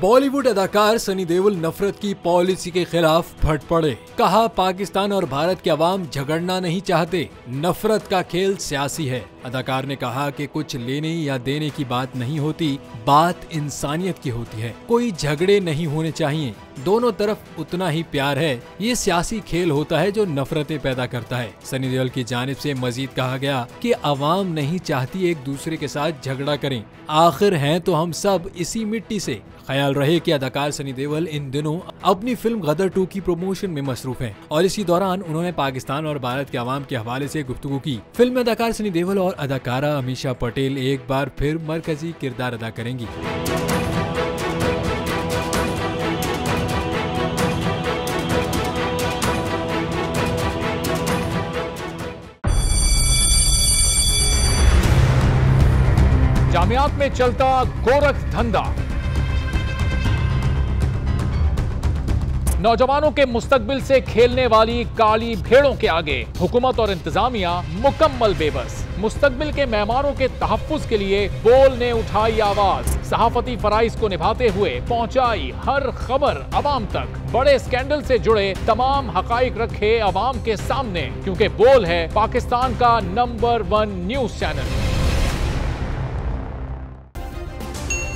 बॉलीवुड अदाकार सनी देओल नफरत की पॉलिसी के खिलाफ फट पड़े। कहा, पाकिस्तान और भारत के अवाम झगड़ना नहीं चाहते, नफरत का खेल सियासी है। अदाकार ने कहा कि कुछ लेने या देने की बात नहीं होती, बात इंसानियत की होती है। कोई झगड़े नहीं होने चाहिए, दोनों तरफ उतना ही प्यार है। ये सियासी खेल होता है जो नफरतें पैदा करता है। सनी देओल की जानिब से मजीद कहा गया कि अवाम नहीं चाहती एक दूसरे के साथ झगड़ा करें, आखिर हैं तो हम सब इसी मिट्टी से। ख्याल रहे कि अदाकार सनी देओल इन दिनों अपनी फिल्म गदर 2 की प्रमोशन में मसरूफ हैं और इसी दौरान उन्होंने पाकिस्तान और भारत के अवाम के हवाले से गुफ्तगू की। फिल्म में अदाकार सनी देओल और अदाकारा अमीषा पटेल एक बार फिर मरकजी किरदार अदा करेंगी। जामियात में चलता गोरख धंधा, नौजवानों के मुस्तकबिल से खेलने वाली काली भेड़ों के आगे हुकूमत और इंतजामिया मुकम्मल बेबस। मुस्तकबिल के मेहमानों के तहफ्फुज के लिए बोल ने उठाई आवाज, सहाफती फराइज को निभाते हुए पहुंचाई हर खबर अवाम तक। बड़े स्कैंडल से जुड़े तमाम हकाइक रखे अवाम के सामने, क्योंकि बोल है पाकिस्तान का नंबर 1 न्यूज चैनल।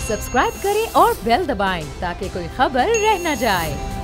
सब्सक्राइब करें और बेल दबाएं ताकि कोई खबर रह न जाए।